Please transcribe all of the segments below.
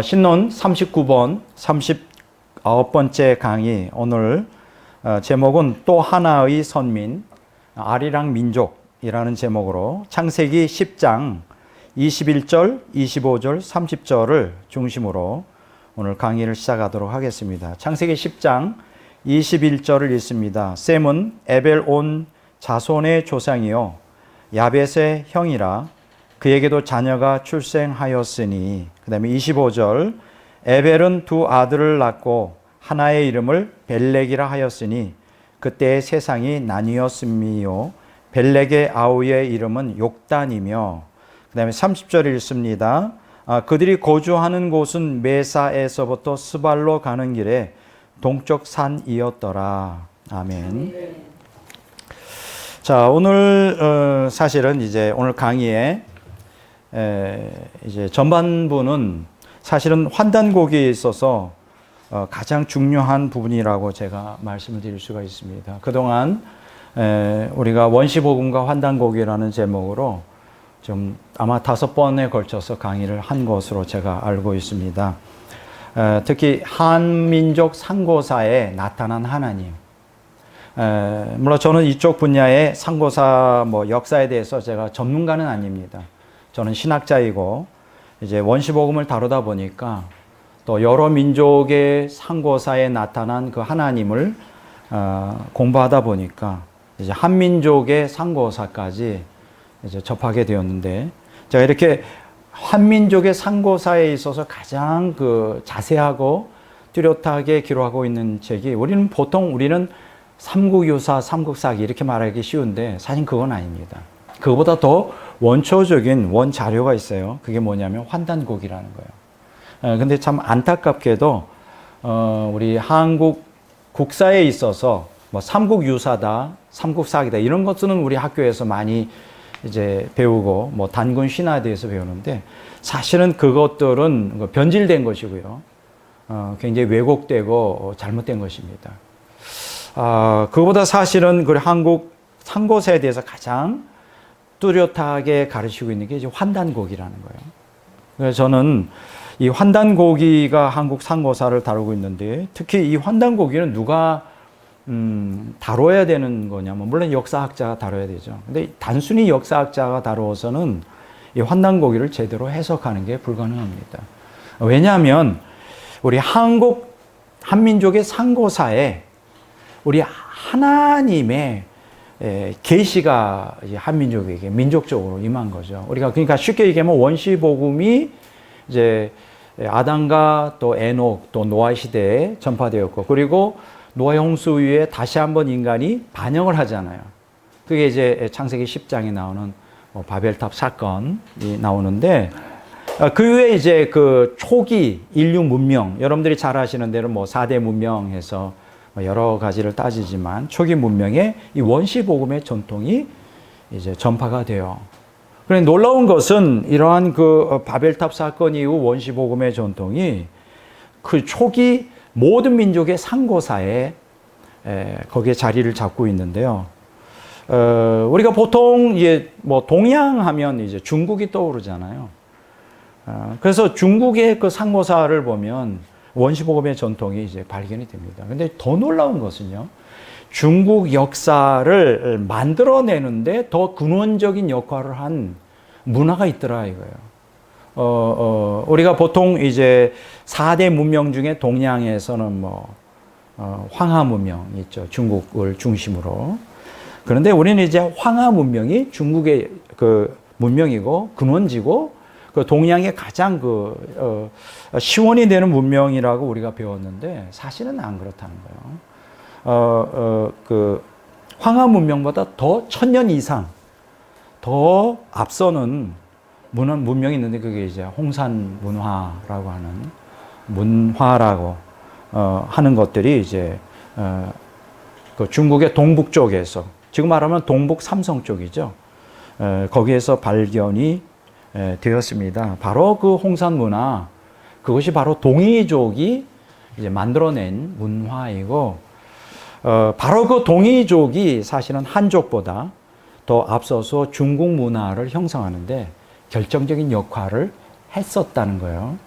신론 39번, 39번째 강의. 오늘 제목은 또 하나의 선민, 아리랑 민족이라는 제목으로 창세기 10장 21절, 25절, 30절을 중심으로 오늘 강의를 시작하도록 하겠습니다. 창세기 10장 21절을 읽습니다. 셈은 에벨 온 자손의 조상이요 야벳의 형이라 그에게도 자녀가 출생하였으니. 그 다음에 25절 에벨은 두 아들을 낳고 하나의 이름을 벨렉이라 하였으니 그때의 세상이 나뉘었음이요 벨렉의 아우의 이름은 욕단이며. 그 다음에 30절 읽습니다. 그들이 거주하는 곳은 메사에서부터 스발로 가는 길에 동쪽 산이었더라. 아멘. 자, 오늘 사실은 이제 오늘 강의에 이제 전반부는 사실은 환단곡에 있어서 가장 중요한 부분이라고 제가 말씀을 드릴 수가 있습니다. 그동안 우리가 원시복음과 환단곡이라는 제목으로 좀 아마 5번에 걸쳐서 강의를 한 것으로 제가 알고 있습니다. 특히 한민족 상고사에 나타난 하나님. 물론 저는 이쪽 분야의 상고사 역사에 대해서 제가 전문가는 아닙니다. 저는 신학자이고 이제 원시복음을 다루다 보니까 또 여러 민족의 상고사에 나타난 그 하나님을 공부하다 보니까 이제 한민족의 상고사까지 이제 접하게 되었는데, 제가 이렇게 한민족의 상고사에 있어서 가장 그 자세하고 뚜렷하게 기록하고 있는 책이, 우리는 삼국유사, 삼국사기 이렇게 말하기 쉬운데 사실 그건 아닙니다. 그거보다 더 원초적인 원자료가 있어요. 그게 뭐냐면 환단곡이라는 거예요. 근데 참 안타깝게도 우리 한국 국사에 있어서 삼국유사다, 삼국사기다 이런 것들은 우리 학교에서 많이 이제 배우고 단군 신화에 대해서 배우는데, 사실은 그것들은 변질된 것이고요. 굉장히 왜곡되고 잘못된 것입니다. 그거보다 사실은 그 한국 상고사에 대해서 가장 뚜렷하게 가르치고 있는 게 이제 환단곡이라는 거예요. 그래서 저는 이 환단고기가 한국 상고사를 다루고 있는데, 특히 이 환단고기는 누가 다뤄야 되는 거냐면, 물론 역사학자가 다뤄야 되죠. 근데 단순히 역사학자가 다루어서는 이 환단고기를 제대로 해석하는 게 불가능합니다. 왜냐하면 우리 한민족의 상고사에 우리 하나님의 계시가 한민족에게 민족적으로 임한 거죠. 우리가 그러니까 쉽게 얘기하면 원시복음이 이제 아담과 또 에녹 또 노아 시대에 전파되었고, 그리고 노아 홍수 위에 다시 한번 인간이 반영을 하잖아요. 그게 이제 창세기 10장에 나오는 바벨탑 사건이 나오는데, 그 외에 이제 그 초기 인류 문명, 여러분들이 잘 아시는 대로 4대 문명에서 여러 가지를 따지지만 초기 문명의 이 원시복음의 전통이 이제 전파가 돼요. 그런데 놀라운 것은 이러한 그 바벨탑 사건 이후 원시복음의 전통이 그 초기 모든 민족의 상고사에 거기에 자리를 잡고 있는데요. 우리가 보통 이제 동양하면 이제 중국이 떠오르잖아요. 그래서 중국의 그 상고사를 보면 원시복음의 전통이 이제 발견이 됩니다. 근데 더 놀라운 것은요, 중국 역사를 만들어내는데 더 근원적인 역할을 한 문화가 있더라 이거예요. 우리가 보통 이제 4대 문명 중에 동양에서는 황하 문명이 있죠. 중국을 중심으로. 그런데 우리는 이제 황하 문명이 중국의 그 문명이고 근원지고 그 동양의 가장 시원이 되는 문명이라고 우리가 배웠는데, 사실은 안 그렇다는 거예요. 그 황하 문명보다 더 1000년 이상 더 앞서는 문명이 있는데, 그게 이제 홍산 문화라고 하는 문화라고 하는 것들이 이제 그 중국의 동북 쪽에서, 지금 말하면 동북 삼성 쪽이죠. 거기에서 발견이 되었습니다. 바로 그 홍산 문화, 그것이 바로 동이족이 이제 만들어낸 문화이고, 바로 그 동이족이 사실은 한족보다 더 앞서서 중국 문화를 형성하는데 결정적인 역할을 했었다는 거예요.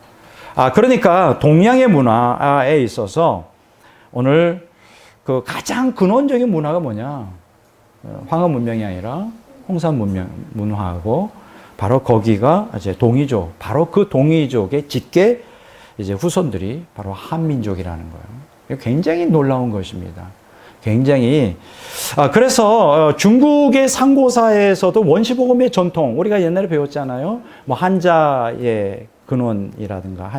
그러니까 동양의 문화에 있어서 오늘 그 가장 근원적인 문화가 뭐냐? 황하 문명이 아니라 홍산 문화하고 바로 거기가 이제 동이족, 바로 그 동이족의 직계 이제 후손들이 바로 한민족이라는 거예요. 굉장히 놀라운 것입니다. 굉장히. 그래서 중국의 상고사에서도 원시복음의 전통, 우리가 옛날에 배웠잖아요. 뭐 한자의 근원이라든가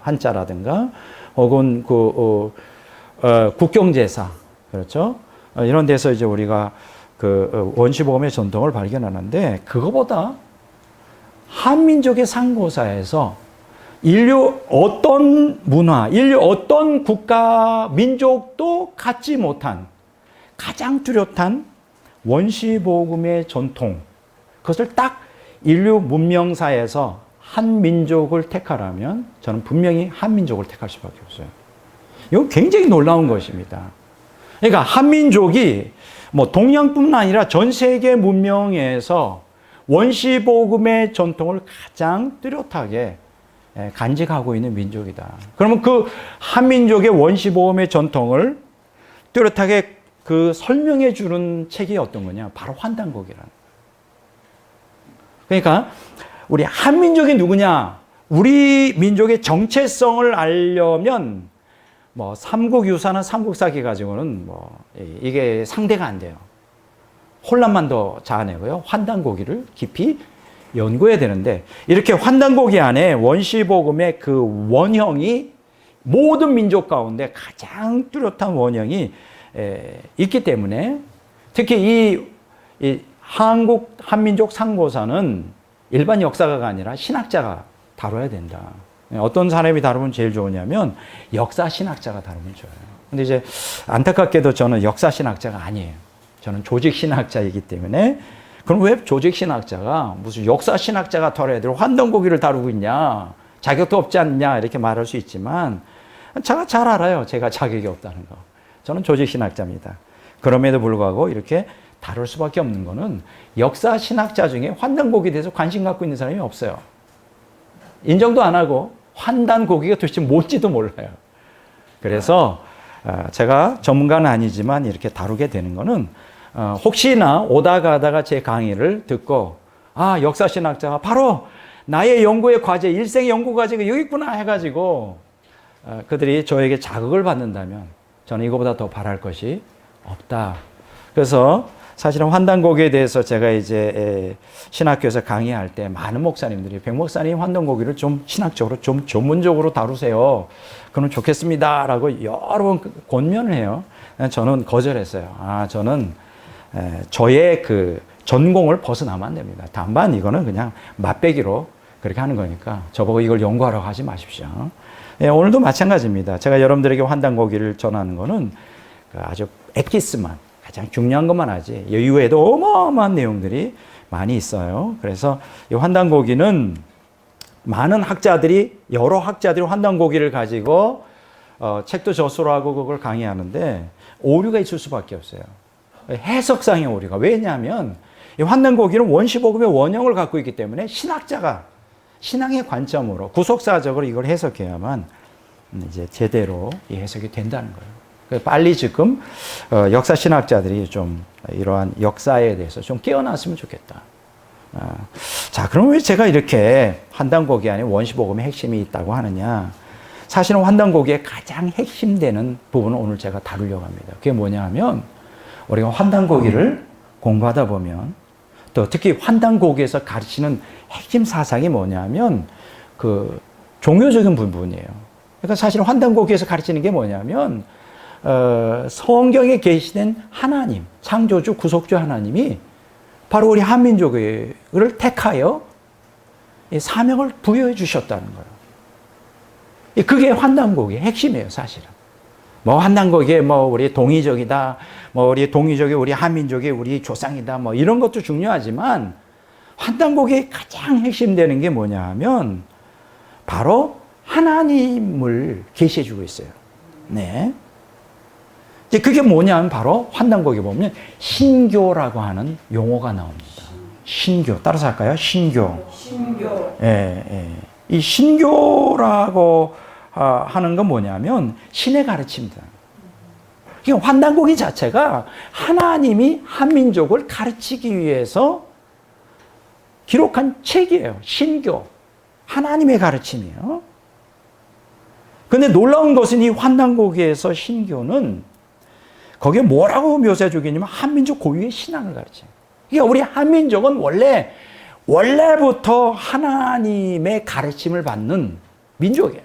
한자라든가 혹은 국경제사, 그렇죠? 이런 데서 이제 우리가 그 원시복음의 전통을 발견하는데, 그거보다 한민족의 상고사에서 인류 어떤 문화, 인류 어떤 국가, 민족도 갖지 못한 가장 뚜렷한 원시복음의 전통, 그것을 딱 인류 문명사에서 한민족을 택하라면 저는 분명히 한민족을 택할 수밖에 없어요. 이건 굉장히 놀라운 것입니다. 그러니까 한민족이 뭐 동양뿐만 아니라 전 세계 문명에서 원시복음의 전통을 가장 뚜렷하게 간직하고 있는 민족이다. 그러면 그 한민족의 원시복음의 전통을 뚜렷하게 그 설명해 주는 책이 어떤 거냐? 바로 환단곡이라는 거예요. 그러니까 우리 한민족이 누구냐? 우리 민족의 정체성을 알려면 뭐 삼국유사나 삼국사기 가지고는 뭐 이게 상대가 안 돼요. 혼란만 더 자아내고요. 환단고기를 깊이 연구해야 되는데, 이렇게 환단고기 안에 원시복음의 그 원형이 모든 민족 가운데 가장 뚜렷한 원형이 있기 때문에, 특히 이 한국 한민족 상고사는 일반 역사가가 아니라 신학자가 다뤄야 된다. 어떤 사람이 다루면 제일 좋으냐면 역사 신학자가 다루면 좋아요. 근데 이제 안타깝게도 저는 역사 신학자가 아니에요. 저는 조직 신학자이기 때문에. 그럼 왜 조직 신학자가 무슨 역사 신학자가 다뤄야 될 환단고기를 다루고 있냐? 자격도 없지 않냐? 이렇게 말할 수 있지만 제가 잘 알아요. 제가 자격이 없다는 거. 저는 조직 신학자입니다. 그럼에도 불구하고 이렇게 다룰 수밖에 없는 거는 역사 신학자 중에 환단고기에 대해서 관심 갖고 있는 사람이 없어요. 인정도 안 하고 환단고기가 도대체 뭔지도 몰라요. 그래서 제가 전문가는 아니지만 이렇게 다루게 되는 거는 혹시나 오다 가다가 제 강의를 듣고 역사신학자가 바로 나의 연구의 과제, 일생의 연구 과제가 여기 있구나 해가지고 그들이 저에게 자극을 받는다면 저는 이거보다 더 바랄 것이 없다. 그래서 사실은 환단고기에 대해서 제가 이제 신학교에서 강의할 때 많은 목사님들이 백 목사님 환단고기를 좀 신학적으로 좀 전문적으로 다루세요. 그러면 좋겠습니다. 라고 여러 번 권면을 해요. 저는 거절했어요. 저는 저의 그 전공을 벗어나면 안 됩니다. 다만 이거는 그냥 맛배기로 그렇게 하는 거니까 저보고 이걸 연구하라고 하지 마십시오. 오늘도 마찬가지입니다. 제가 여러분들에게 환단고기를 전하는 거는 아주 엑기스만, 가장 중요한 것만 하지 이외에도 어마어마한 내용들이 많이 있어요. 그래서 이 환단고기는 많은 학자들이, 여러 학자들이 환단고기를 가지고 책도 저서로 하고 그걸 강의하는데 오류가 있을 수밖에 없어요. 해석상의 오류가. 왜냐하면 이 환단고기는 원시복음의 원형을 갖고 있기 때문에 신학자가 신앙의 관점으로 구속사적으로 이걸 해석해야만 이제 제대로 이 해석이 된다는 거예요. 빨리 지금 역사 신학자들이 좀 이러한 역사에 대해서 좀 깨어났으면 좋겠다. 자, 그럼 왜 제가 이렇게 환단고기 안에 원시복음의 핵심이 있다고 하느냐? 사실은 환단고기의 가장 핵심되는 부분을 오늘 제가 다루려고 합니다. 그게 뭐냐 하면 우리가 환단고기를 공부하다 보면 또 특히 환단고기에서 가르치는 핵심 사상이 뭐냐면 그 종교적인 부분이에요. 그러니까 사실 환단고기에서 가르치는 게 뭐냐면 성경에 계시된 하나님, 창조주, 구속주 하나님이 바로 우리 한민족을 택하여 사명을 부여해 주셨다는 거예요. 그게 환단고기의 핵심이에요, 사실은. 뭐 환단고기에 뭐 우리 동이족이다, 뭐 우리 동이족이 우리 한민족이 우리 조상이다, 뭐 이런 것도 중요하지만 환단고기의 가장 핵심되는 게 뭐냐 하면 바로 하나님을 계시해 주고 있어요. 네. 이제 그게 뭐냐면 바로 환단고기 보면 신교라고 하는 용어가 나옵니다. 신교. 따라서 할까요? 신교. 신교. 예, 예. 이 신교라고 하는 건 뭐냐면 신의 가르침이다. 그러니까 환단고기 자체가 하나님이 한민족을 가르치기 위해서 기록한 책이에요. 신교. 하나님의 가르침이에요. 근데 놀라운 것은 이 환단고기에서 신교는 거기에 뭐라고 묘사해 주겠냐면 한민족 고유의 신앙을 가르쳐요. 그러니까 우리 한민족은 원래부터 하나님의 가르침을 받는 민족이에요.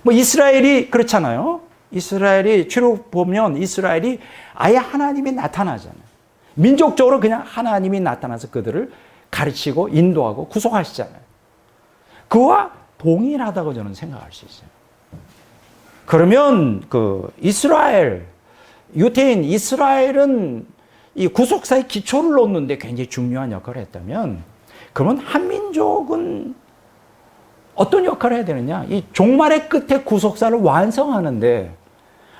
뭐 이스라엘이 그렇잖아요. 이스라엘이 출애굽 보면 이스라엘이 아예 하나님이 나타나잖아요. 민족적으로 그냥 하나님이 나타나서 그들을 가르치고 인도하고 구속하시잖아요. 그와 동일하다고 저는 생각할 수 있어요. 그러면 그 이스라엘, 유대인 이스라엘은 이 구속사의 기초를 놓는데 굉장히 중요한 역할을 했다면, 그러면 한민족은 어떤 역할을 해야 되느냐? 이 종말의 끝에 구속사를 완성하는데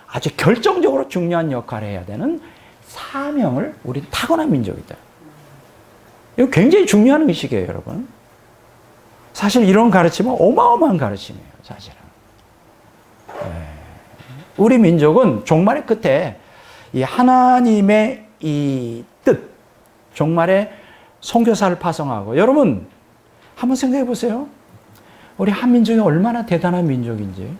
아주 결정적으로 중요한 역할을 해야 되는 사명을 우리 타고난 민족이다. 이거 굉장히 중요한 의식이에요, 여러분. 사실 이런 가르침은 어마어마한 가르침이에요, 사실은. 우리 민족은 종말의 끝에 이 하나님의 이 뜻, 종말에 선교사를 파송하고, 여러분 한번 생각해 보세요. 우리 한민족이 얼마나 대단한 민족인지.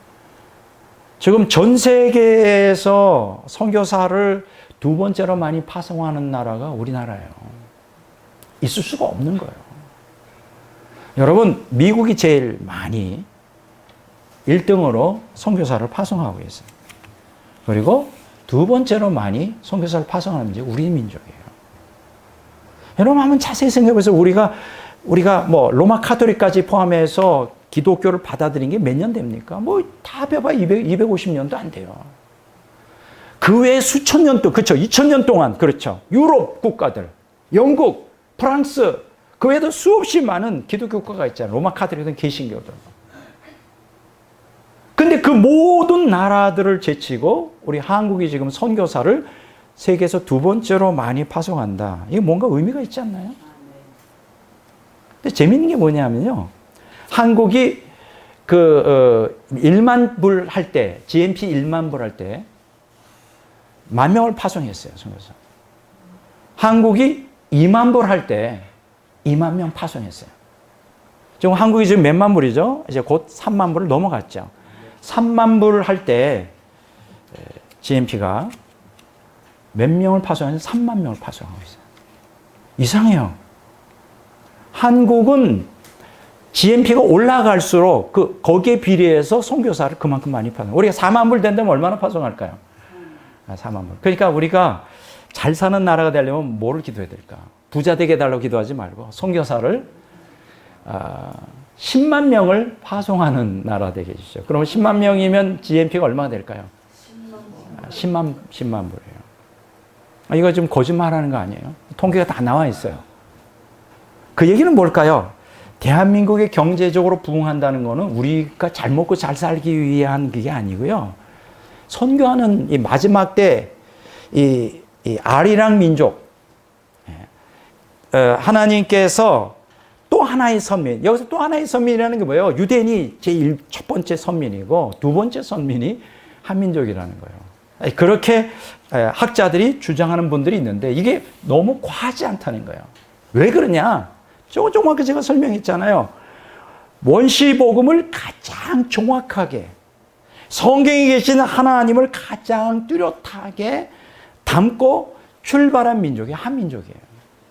지금 전 세계에서 선교사를 두 번째로 많이 파송하는 나라가 우리나라예요. 있을 수가 없는 거예요. 여러분, 미국이 제일 많이 1등으로 선교사를 파송하고 있어요. 그리고 두 번째로 많이 선교사를 파송하는 민족이 우리 민족이에요. 여러분 한번 자세히 생각해 보세요. 우리가 뭐 로마 카톨릭까지 포함해서 기독교를 받아들인 게 몇 년 됩니까? 뭐 다 합해봐 250년도 안 돼요. 그 외에 수천 년 동안, 그렇죠. 2000년 동안, 그렇죠. 유럽 국가들, 영국, 프랑스, 그 외에도 수없이 많은 기독교 국가가 있잖아요. 로마 카톨릭이든 개신교든. 근데 그 모든 나라들을 제치고 우리 한국이 지금 선교사를 세계에서 두 번째로 많이 파송한다. 이게 뭔가 의미가 있지 않나요? 근데 재밌는 게 뭐냐면요. 한국이 그 1만 불 할 때, GNP 1만 불 할 때 10,000명을 파송했어요, 선교사. 한국이 2만 불 할 때 2만 명 파송했어요. 지금 한국이 지금 몇만 불이죠? 이제 곧 3만 불을 넘어갔죠. 3만 불 할 때 GNP가 몇 명을 파송하는지 3만 명을 파송하고 있어요. 이상해요. 한국은 GNP가 올라갈수록 거기에 비례해서 선교사를 그만큼 많이 파송. 우리가 4만 불 된다면 얼마나 파송할까요? 4만 불. 그러니까 우리가 잘 사는 나라가 되려면 뭐를 기도해야 될까? 부자 되게 해달라고 기도하지 말고 선교사를 10만 명을 파송하는 나라 되게 해주시죠. 그러면 10만 명이면 GNP가 얼마가 될까요? 10만 불이에요. 이거 좀 거짓말하는 거 아니에요? 통계가 다 나와 있어요. 그 얘기는 뭘까요? 대한민국이 경제적으로 부흥한다는 거는 우리가 잘 먹고 잘 살기 위한 그게 아니고요. 선교하는 이 마지막 때 이 아리랑 민족, 하나님께서 또 하나의 선민, 여기서 또 하나의 선민이라는 게 뭐예요? 유대인이 첫 번째 선민이고 두 번째 선민이 한민족이라는 거예요. 그렇게 학자들이 주장하는 분들이 있는데 이게 너무 과하지 않다는 거예요. 왜 그러냐? 조금만 제가 설명했잖아요. 원시복음을 가장 정확하게, 성경에 계신 하나님을 가장 뚜렷하게 담고 출발한 민족이 한민족이에요.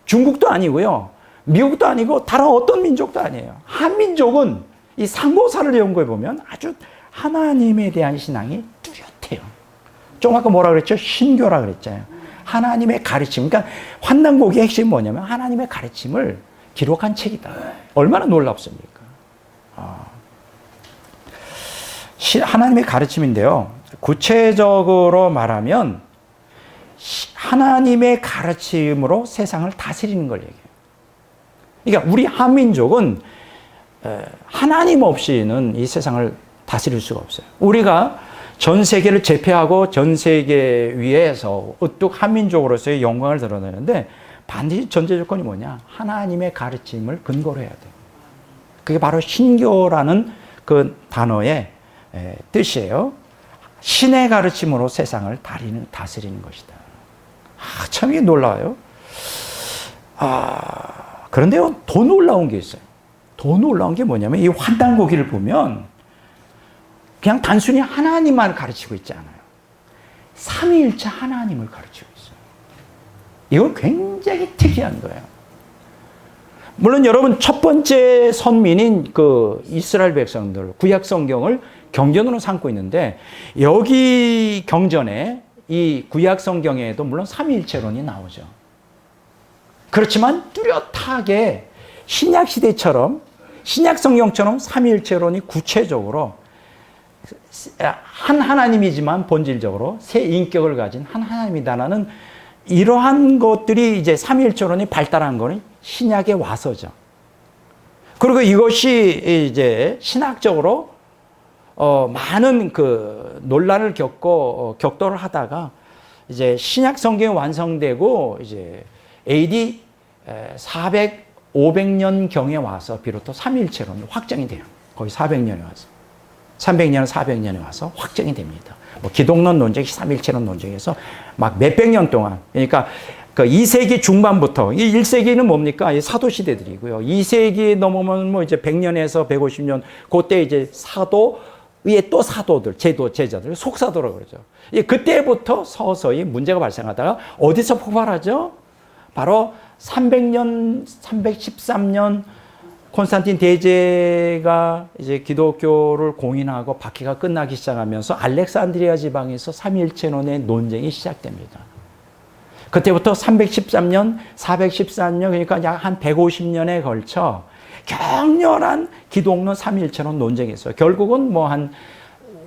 중국도 아니고요. 미국도 아니고 다른 어떤 민족도 아니에요. 한민족은 이 상고사를 연구해 보면 아주 하나님에 대한 신앙이 뚜렷해요. 좀 아까 뭐라 그랬죠? 신교라 그랬잖아요. 하나님의 가르침. 그러니까 환난고기의 핵심이 뭐냐면 하나님의 가르침을 기록한 책이다. 얼마나 놀랍습니까? 하나님의 가르침인데요. 구체적으로 말하면 하나님의 가르침으로 세상을 다스리는 걸 얘기해요. 그러니까 우리 한민족은 하나님 없이는 이 세상을 다스릴 수가 없어요. 우리가 전 세계를 제패하고 전 세계 위에서 우뚝 한민족으로서의 영광을 드러내는데 반드시 전제 조건이 뭐냐? 하나님의 가르침을 근거로 해야 돼요. 그게 바로 신교라는 그 단어의 뜻이에요. 신의 가르침으로 세상을 다스리는 것이다. 참 이게 놀라워요. 그런데 더 놀라운 게 있어요. 더 놀라운 게 뭐냐면 이 환단고기를 보면 그냥 단순히 하나님만 가르치고 있지 않아요. 삼위일체 하나님을 가르치고 있어요. 이건 굉장히 특이한 거예요. 물론 여러분 첫 번째 선민인 그 이스라엘 백성들 구약 성경을 경전으로 삼고 있는데 여기 경전에 이 구약 성경에도 물론 삼위일체론이 나오죠. 그렇지만 뚜렷하게 신약 시대처럼 신약 성경처럼 삼위일체론이 구체적으로 한 하나님이지만 본질적으로 세 인격을 가진 한 하나님이다라는 이러한 것들이 이제 삼위일체론이 발달한 거는 신약에 와서죠. 그리고 이것이 이제 신학적으로 많은 그 논란을 격돌을 하다가 이제 신약 성경이 완성되고 이제 AD 400, 500년 경에 와서 비로소 삼위일체론이 확정이 돼요. 거의 400년에 와서. 300년, 400년에 와서 확정이 됩니다. 뭐 기독론 논쟁, 삼위일체론 논쟁에서 막 몇백 년 동안, 그러니까 그 2세기 중반부터, 이 1세기는 뭡니까? 이 사도시대들이고요. 2세기 넘으면 뭐 이제 100년에서 150년, 그때 이제 사도, 위에 또 사도들, 제자들, 속사도라고 그러죠. 그때부터 서서히 문제가 발생하다가 어디서 폭발하죠? 바로 300년, 313년 콘스탄틴 대제가 이제 기독교를 공인하고 박해가 끝나기 시작하면서 알렉산드리아 지방에서 삼위일체론의 논쟁이 시작됩니다. 그때부터 313년, 414년, 그러니까 약 한 150년에 걸쳐 격렬한 기독론 삼위일체론 논쟁이 있어요. 결국은 뭐 한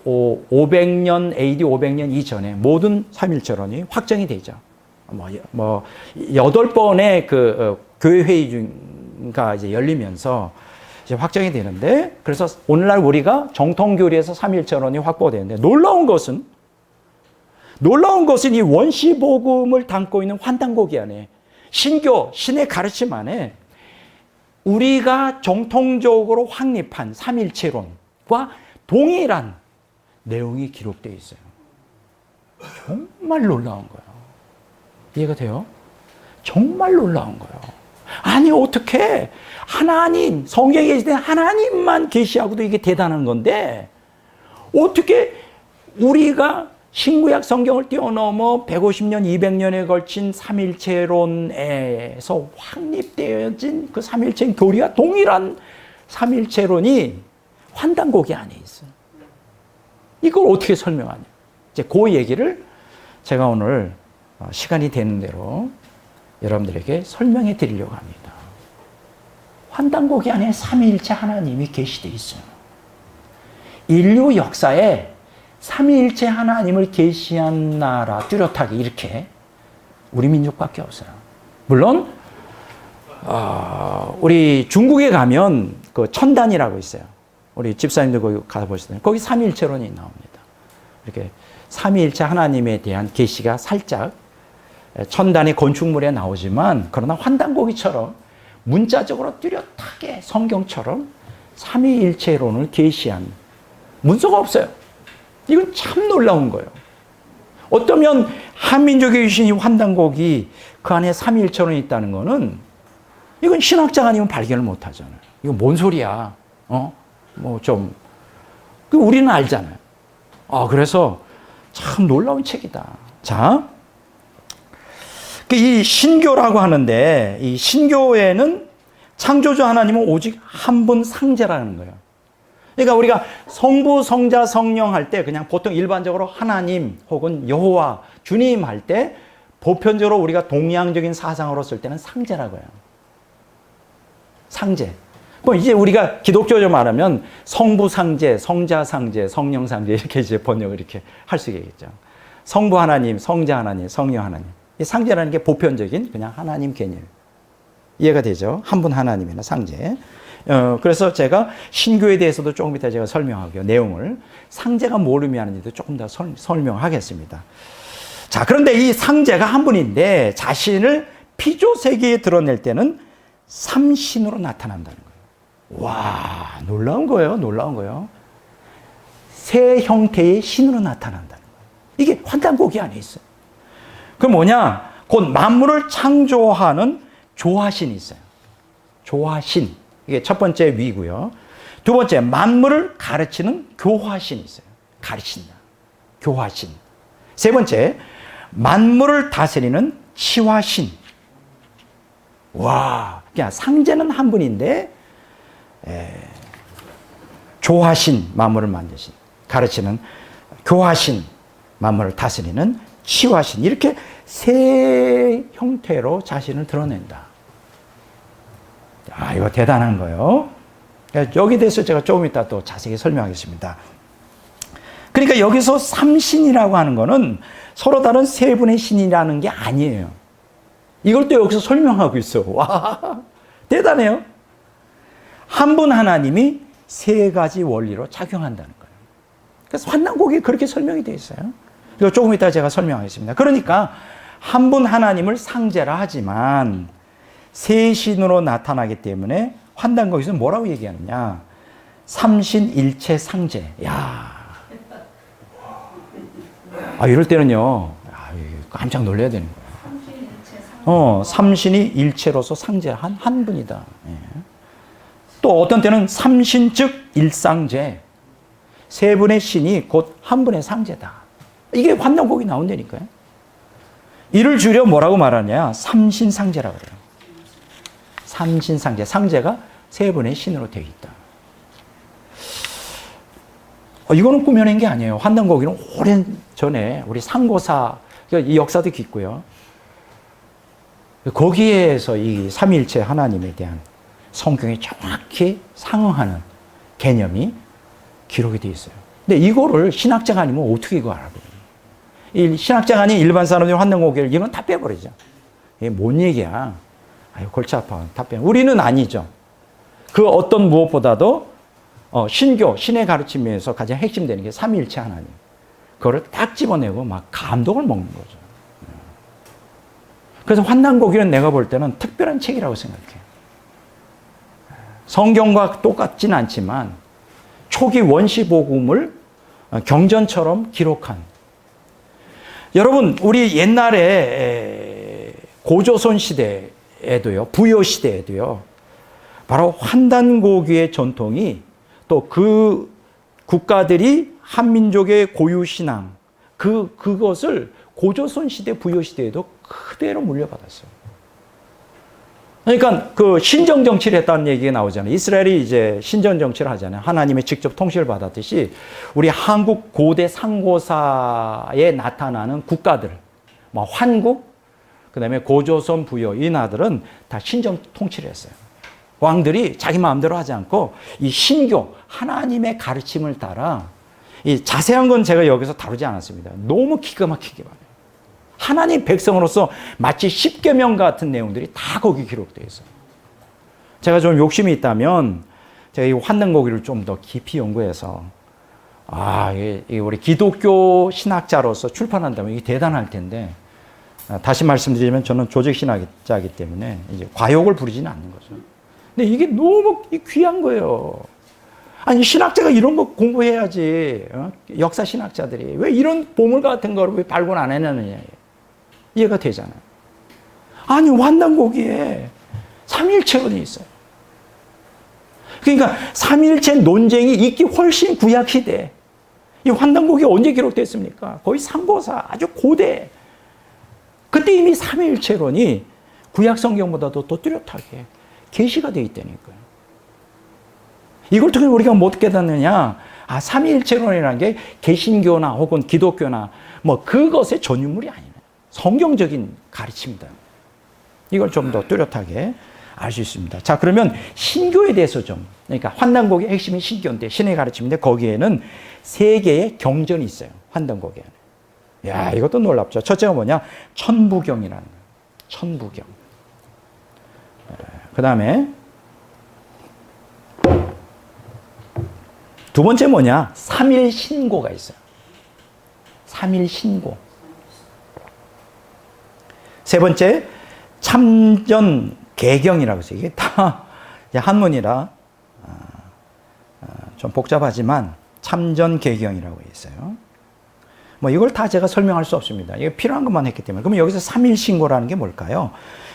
500년, AD 500년 이전에 모든 삼위일체론이 확정이 되죠. 뭐 8번의 그 교회 회의 중가 이제 열리면서 이제 확정이 되는데, 그래서 오늘날 우리가 정통교리에서 삼위일체론이 확보되는데 놀라운 것은 이 원시복음을 담고 있는 환단고기 안에 신교, 신의 가르침 안에 우리가 정통적으로 확립한 삼위일체론과 동일한 내용이 기록되어 있어요. 정말 놀라운 거예요. 이해가 돼요? 정말 놀라운 거예요. 아니 어떻게 하나님, 성경에 계시던 하나님만 계시하고도 이게 대단한 건데 어떻게 우리가 신구약 성경을 뛰어넘어 150년, 200년에 걸친 삼위일체론에서 확립되어진 그 삼위일체 교리와 동일한 삼위일체론이 환단고기 안에 있어요. 이걸 어떻게 설명하냐? 이제 그 얘기를 제가 오늘 시간이 되는 대로 여러분들에게 설명해 드리려고 합니다. 환단고기 안에 삼위일체 하나님이 계시되어 있어요. 인류 역사에 삼위일체 하나님을 계시한 나라 뚜렷하게 이렇게 우리 민족밖에 없어요. 물론 우리 중국에 가면 그 천단이라고 있어요. 우리 집사님들 거기 가보시면 거기 삼위일체론이 나옵니다. 이렇게 삼위일체 하나님에 대한 계시가 살짝 천단의 건축물에 나오지만 그러나 환단고기처럼 문자적으로 뚜렷하게 성경처럼 삼위일체론을 계시한 문서가 없어요. 이건 참 놀라운 거예요. 어쩌면 한민족의 유신이 환단고기 그 안에 삼위일체론이 있다는 거는 이건 신학자가 아니면 발견을 못 하잖아요. 이거 뭔 소리야? 우리는 알잖아요. 그래서 참 놀라운 책이다. 자, 이 신교라고 하는데 이 신교에는 창조주 하나님은 오직 한 분 상제라는 거예요. 그러니까 우리가 성부, 성자, 성령 할 때 그냥 보통 일반적으로 하나님 혹은 여호와, 주님 할 때 보편적으로 우리가 동양적인 사상으로 쓸 때는 상제라고 해요. 상제. 뭐 이제 우리가 기독교로 말하면 성부 상제, 성자 상제, 성령 상제 이렇게 이제 번역을 이렇게 할 수 있겠죠. 성부 하나님, 성자 하나님, 성령 하나님. 이 상제라는 게 보편적인 그냥 하나님 개념. 이해가 되죠? 한 분 하나님이나 상제. 그래서 제가 신교에 대해서도 조금 이따 제가 설명하고요. 내용을. 상제가 뭘 의미하는지도 조금 더 설명하겠습니다. 자, 그런데 이 상제가 한 분인데 자신을 피조 세계에 드러낼 때는 삼신으로 나타난다는 거예요. 와, 놀라운 거예요. 놀라운 거예요. 새 형태의 신으로 나타난다는 거예요. 이게 환단고기 안에 있어요. 그 뭐냐? 곧 만물을 창조하는 조화신이 있어요. 조화신. 이게 첫 번째 위고요. 두 번째, 만물을 가르치는 교화신이 있어요. 가르친다. 교화신. 세 번째, 만물을 다스리는 치화신. 와, 그냥 상제는 한 분인데, 조화신, 만물을 만드신, 가르치는 교화신, 만물을 다스리는 치화신. 이렇게 세 형태로 자신을 드러낸다. 아, 이거 대단한 거예요. 여기 대해서 제가 조금 이따 또 자세히 설명하겠습니다. 그러니까 여기서 삼신이라고 하는 거는 서로 다른 세 분의 신이라는 게 아니에요. 이걸 또 여기서 설명하고 있어. 와, 대단해요. 한 분 하나님이 세 가지 원리로 작용한다는 거예요. 그래서 환난고기에 그렇게 설명이 되어 있어요. 이거 조금 이따 제가 설명하겠습니다. 그러니까 한 분 하나님을 상제라 하지만 세 신으로 나타나기 때문에 환단고기에서 뭐라고 얘기하느냐? 삼신일체 상제. 야, 이럴 때는요, 깜짝 놀라야 되는 거예요. 삼신이 일체로서 상제한 한 분이다. 예. 또 어떤 때는 삼신 즉 일상제. 세 분의 신이 곧 한 분의 상제다. 이게 환단고기 나온다니까요. 이를 줄여 뭐라고 말하냐? 삼신상제라고 그래요. 삼신상제. 상제가 세 분의 신으로 되어 있다. 이거는 꾸며낸 게 아니에요. 환단고기는 오랜 전에 우리 상고사, 이 역사도 깊고요. 거기에서 이 삼위일체 하나님에 대한 성경에 정확히 상응하는 개념이 기록이 되어 있어요. 근데 이거를 신학자가 아니면 어떻게 이거 알아보냐. 이 신학자가 아닌 일반 사람들이 환단고기를 이건 다 빼버리죠. 이게 뭔 얘기야. 아유, 골치 아파. 다 빼. 우리는 아니죠. 그 어떤 무엇보다도 신교, 신의 가르침에서 가장 핵심되는 게 삼위일체 하나님. 그거를 딱 집어내고 막 감동을 먹는 거죠. 그래서 환단고기는 내가 볼 때는 특별한 책이라고 생각해요. 성경과 똑같진 않지만 초기 원시복음을 경전처럼 기록한. 여러분, 우리 옛날에 고조선 시대에도요, 부여 시대에도요, 바로 환단고기의 전통이 또 그 국가들이 한민족의 고유신앙, 그것을 고조선 시대, 부여 시대에도 그대로 물려받았어요. 그러니까 그 신정 정치를 했다는 얘기가 나오잖아요. 이스라엘이 이제 신정 정치를 하잖아요. 하나님의 직접 통치를 받았듯이 우리 한국 고대 상고사에 나타나는 국가들, 뭐 환국, 그다음에 고조선, 부여 이 나라들은 다 신정 통치를 했어요. 왕들이 자기 마음대로 하지 않고 이 신교, 하나님의 가르침을 따라 이 자세한 건 제가 여기서 다루지 않았습니다. 너무 기가 막히게 많아요. 하나님 백성으로서 마치 십계명 같은 내용들이 다 거기 기록되어 있어요. 제가 좀 욕심이 있다면 제가 이 환단고기를 좀 더 깊이 연구해서 이게 우리 기독교 신학자로서 출판한다면 이게 대단할 텐데 다시 말씀드리면 저는 조직 신학자이기 때문에 이제 과욕을 부리지는 않는 거죠. 근데 이게 너무 귀한 거예요. 아니, 신학자가 이런 거 공부해야지. 역사 신학자들이 왜 이런 보물 같은 거를 왜 발굴 안 해내느냐. 이해가 되잖아요. 아니, 환단고기에 삼위일체론이 있어요. 그러니까 삼위일체 논쟁이 있기 훨씬 구약 시대. 이 환단고기가 언제 기록됐습니까? 거의 상고사, 아주 고대. 그때 이미 삼위일체론이 구약 성경보다도 더 뚜렷하게 계시가 되어 있다니까요. 이걸 통해 우리가 못 깨닫느냐? 삼위일체론이라는 게 개신교나 혹은 기독교나 뭐 그것의 전유물이 아니에요. 성경적인 가르침이다. 이걸 좀 더 뚜렷하게 알 수 있습니다. 자, 그러면 신교에 대해서 좀, 그러니까 환단고기의 핵심이 신교인데, 신의 가르침인데 거기에는 세 개의 경전이 있어요. 환단고기 안에. 야, 이것도 놀랍죠. 첫째가 뭐냐? 천부경이라는 거예요. 천부경. 그 다음에 두 번째 뭐냐? 삼일신고가 있어요. 삼일신고. 세 번째, 참전개경이라고 해서 이게 다 한문이라 좀 복잡하지만 참전개경이라고 있어요. 뭐 이걸 다 제가 설명할 수 없습니다. 이게 필요한 것만 했기 때문에. 그러면 여기서 3.1신고라는 게 뭘까요?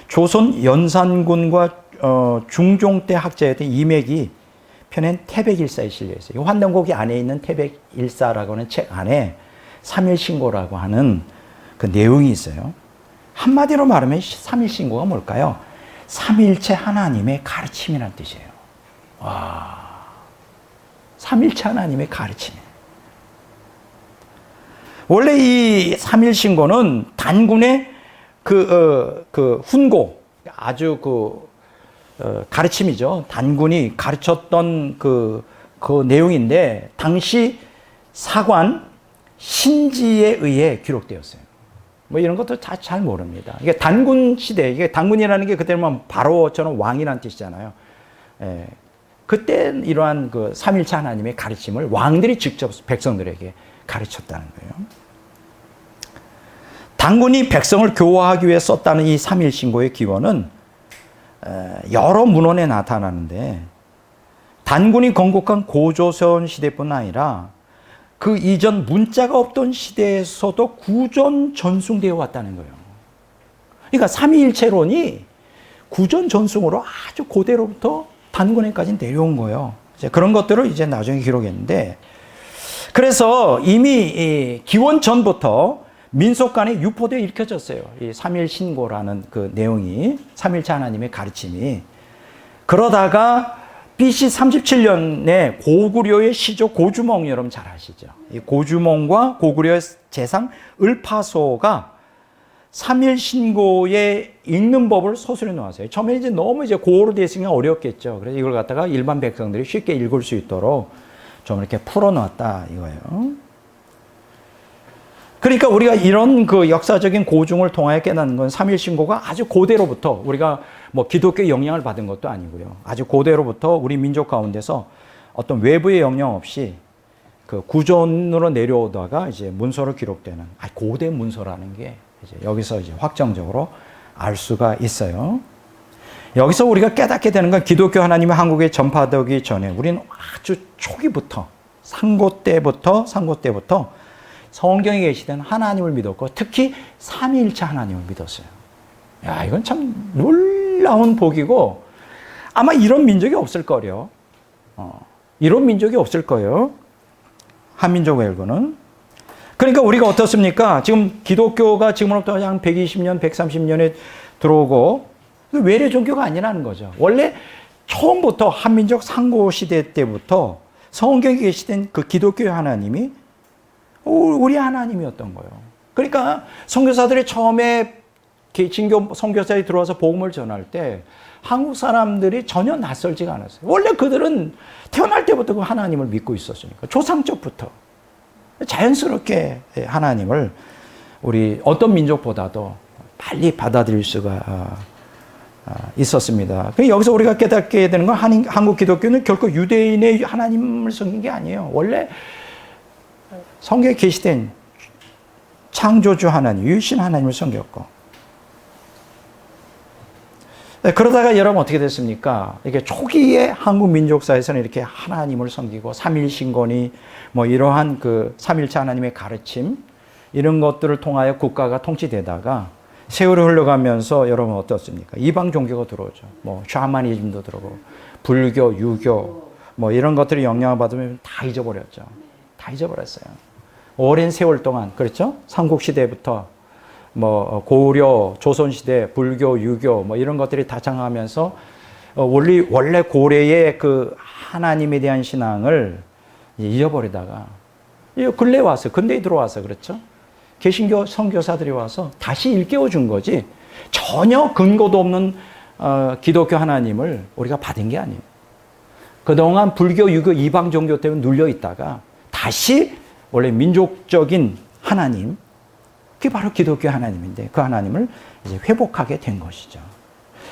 조선 연산군과 중종 때 학자였던 이맥이 펴낸 태백일사에 실려 있어요. 환단고기 안에 있는 태백일사라고 하는 책 안에 3.1신고라고 하는 그 내용이 있어요. 한마디로 말하면 3.1신고가 뭘까요? 삼일체 하나님의 가르침이라는 뜻이에요. 와, 삼일체 하나님의 가르침. 원래 이 3.1신고는 단군의 그 훈고, 아주 가르침이죠. 단군이 가르쳤던 그 내용인데, 당시 사관 신지에 의해 기록되었어요. 뭐 이런 것도 잘 모릅니다. 이게 단군 시대, 이게 단군이라는 게 그때는 바로처럼 왕이라는 뜻이잖아요. 예. 그때 이러한 그 삼일체 하나님의 가르침을 왕들이 직접 백성들에게 가르쳤다는 거예요. 단군이 백성을 교화하기 위해 썼다는 이 삼일신고의 기원은 여러 문헌에 나타나는데, 단군이 건국한 고조선 시대뿐 아니라 그 이전 문자가 없던 시대에서도 구전 전승되어 왔다는 거예요. 그러니까 삼위일체론이 구전 전승으로 아주 고대로부터 단군에까지 내려온 거예요. 이제 그런 것들을 이제 나중에 기록했는데, 그래서 이미 기원 전부터 민속 간에 유포되어 읽혀졌어요. 이 삼일신고라는 그 내용이, 삼일체 하나님의 가르침이. 그러다가 BC 37년에 고구려의 시조 고주몽, 여러분 잘 아시죠? 이 고주몽과 고구려의 재상 을파소가 삼일신고에 읽는 법을 서술해 놓았어요. 처음에 이제 너무 고어로 되어 있으니까 어렵겠죠. 그래서 이걸 갖다가 일반 백성들이 쉽게 읽을 수 있도록 좀 이렇게 풀어 놓았다 이거예요. 그러니까 우리가 이런 그 역사적인 고증을 통하여 깨닫는 건 삼일신고가 아주 고대로부터, 우리가 뭐 기독교의 영향을 받은 것도 아니고요. 아주 고대로부터 우리 민족 가운데서 어떤 외부의 영향 없이 그 구전으로 내려오다가 이제 문서로 기록되는 고대 문서라는 게 이제 여기서 이제 확정적으로 알 수가 있어요. 여기서 우리가 깨닫게 되는 건 기독교 하나님의 한국에 전파되기 전에 우리는 아주 초기부터 상고 때부터 성경에 계시던 하나님을 믿었고, 특히 삼위일체 하나님을 믿었어요. 야, 이건 참 놀라운 복이고, 아마 이런 민족이 없을 거요. 이런 민족이 없을 거예요. 한민족 외에는. 그러니까 우리가 어떻습니까? 지금 기독교가 지금으로부터 한 120년, 130년에 들어오고, 외래 종교가 아니라는 거죠. 원래 처음부터 한민족 상고 시대 때부터 성경에 계시던 그 기독교의 하나님이 우리 하나님이었던 거예요. 그러니까 선교사들이 처음에 진교 선교사들이 들어와서 복음을 전할 때 한국 사람들이 전혀 낯설지가 않았어요. 원래 그들은 태어날 때부터 그 하나님을 믿고 있었으니까, 조상적부터 자연스럽게 하나님을 우리 어떤 민족보다도 빨리 받아들일 수가 있었습니다. 여기서 우리가 깨닫게 되는 건 한국 기독교는 결코 유대인의 하나님을 섬긴 게 아니에요. 원래 성경에 계시된 창조주 하나님, 유일신 하나님을 섬겼고, 그러다가 여러분 어떻게 됐습니까? 이게 초기에 한국 민족사에서는 이렇게 하나님을 섬기고 삼일신고니 뭐 이러한 그 삼일체 하나님의 가르침, 이런 것들을 통하여 국가가 통치되다가 세월이 흘러가면서 여러분 어떻습니까? 이방 종교가 들어오죠. 뭐 샤머니즘도 들어오고, 불교, 유교 뭐 이런 것들이 영향을 받으면 다 잊어버렸죠. 다 잊어버렸어요. 오랜 세월 동안, 그렇죠? 삼국시대부터 뭐 고려, 조선시대, 불교, 유교 뭐 이런 것들이 다 장하면서 원래 고래의 그 하나님에 대한 신앙을 잊어버리다가 근래에 와서, 근대에 들어와서, 그렇죠? 개신교 선교사들이 와서 다시 일깨워 준 거지, 전혀 근거도 없는 기독교 하나님을 우리가 받은 게 아니에요. 그동안 불교, 유교, 이방 종교 때문에 눌려 있다가 다시 원래 민족적인 하나님, 그게 바로 기독교 하나님인데 그 하나님을 이제 회복하게 된 것이죠.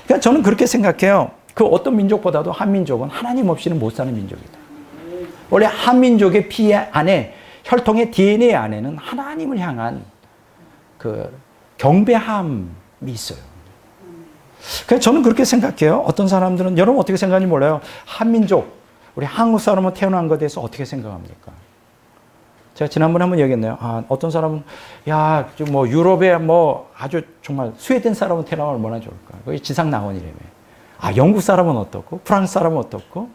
그러니까 저는 그렇게 생각해요. 그 어떤 민족보다도 한민족은 하나님 없이는 못 사는 민족이다. 원래 한민족의 피 안에, 혈통의 DNA 안에는 하나님을 향한 그 경배함이 있어요. 그래서 저는 그렇게 생각해요. 어떤 사람들은, 여러분 어떻게 생각하는지 몰라요. 한민족, 우리 한국 사람은 태어난 것에 대해서 어떻게 생각합니까? 제가 지난번에 한번 얘기했네요. 어떤 사람은, 야, 뭐, 유럽에 뭐, 아주 정말 스웨덴 사람은 태어나면 얼마나 좋을까. 거기 지상낙원이라며. 영국 사람은 어떻고, 프랑스 사람은 어떻고.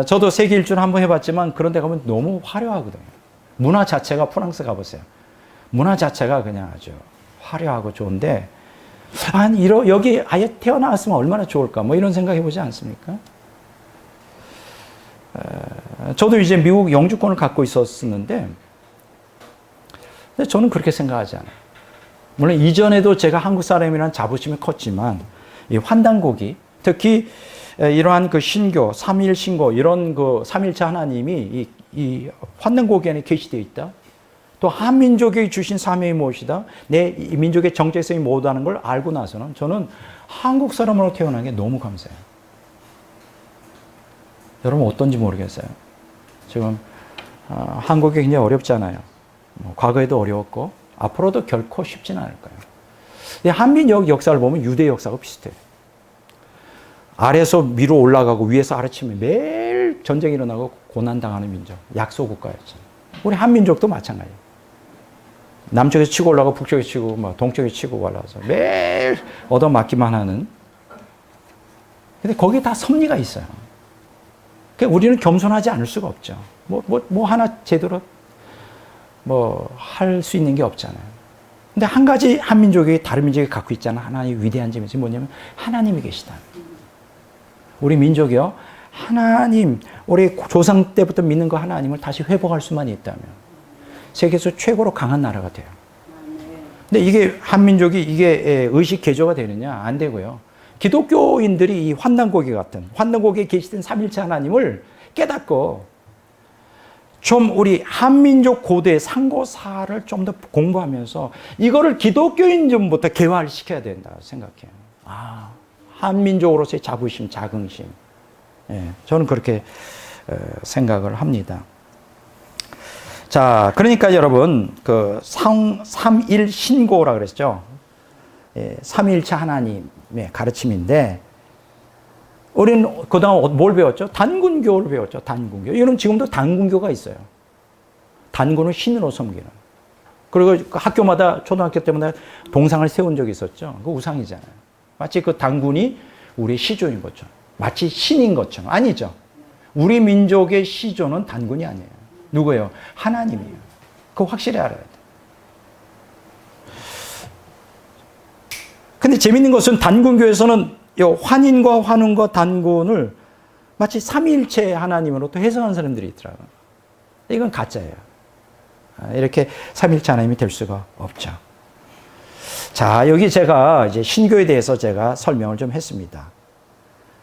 저도 세계 일주를 한번 해봤지만, 그런 데 가면 너무 화려하거든요. 문화 자체가 프랑스 가보세요. 문화 자체가 그냥 아주 화려하고 좋은데, 여기 아예 태어났으면 얼마나 좋을까. 뭐 이런 생각 해보지 않습니까? 저도 이제 미국 영주권을 갖고 있었는데, 근데 저는 그렇게 생각하지 않아요. 물론 이전에도 제가 한국 사람이라는 자부심이 컸지만, 이 환단고기, 특히 이러한 그 신교, 삼일 신고, 이런 그 삼일체 하나님이 이 환단고기 안에 계시되어 있다. 또 한민족이 주신 사명이 무엇이다. 이 민족의 정체성이 뭐다는 걸 알고 나서는 저는 한국 사람으로 태어난 게 너무 감사해요. 여러분 어떤지 모르겠어요. 지금 한국이 굉장히 어렵잖아요. 과거에도 어려웠고 앞으로도 결코 쉽진 않을 거예요. 한민족 역사를 보면 유대 역사가 비슷해요. 아래에서 위로 올라가고 위에서 아래치면 매일 전쟁이 일어나고 고난당하는 민족, 약소국가였죠. 우리 한민족도 마찬가지예요. 남쪽에서 치고 올라가고 북쪽에서 치고 막 동쪽에서 치고 올라와서 매일 얻어맞기만 하는. 근데 거기에 다 섭리가 있어요. 그러니까 우리는 겸손하지 않을 수가 없죠. 뭐 하나 제대로 할 수 있는 게 없잖아요. 근데 한 가지 한민족이 다른 민족이 갖고 있잖아. 하나의 위대한 점이 뭐냐면 하나님이 계시다. 우리 민족이요. 하나님, 우리 조상 때부터 믿는 그 하나님을 다시 회복할 수만 있다면 세계에서 최고로 강한 나라가 돼요. 근데 이게 한민족이 이게 의식 개조가 되느냐? 안 되고요. 기독교인들이 이 환단고기 같은 환단고기에 계시던 삼일체 하나님을 깨닫고 좀 우리 한민족 고대 상고사를 좀 더 공부하면서 이거를 기독교인좀부터 개화를 시켜야 된다 생각해요. 한민족으로서의 자부심, 자긍심. 저는 그렇게 생각을 합니다. 자, 그러니까 여러분, 그 삼일 신고라 그랬죠. 삼일체 하나님의 가르침인데, 우리는 그동안 뭘 배웠죠? 단군교를 배웠죠. 단군교. 여러분 지금도 단군교가 있어요. 단군은 신으로 섬기는. 그리고 학교마다 초등학교 때마다 동상을 세운 적이 있었죠. 그 우상이잖아요. 마치 그 단군이 우리의 시조인 것처럼. 마치 신인 것처럼. 아니죠. 우리 민족의 시조는 단군이 아니에요. 누구예요? 하나님이에요. 그거 확실히 알아야 돼요. 근데 재밌는 것은 단군교에서는 환인과 환웅과 단군을 마치 삼위일체 하나님으로 또 해석하는 사람들이 있더라고요. 이건 가짜예요. 이렇게 삼위일체 하나님이 될 수가 없죠. 자, 여기 제가 이제 신교에 대해서 제가 설명을 좀 했습니다.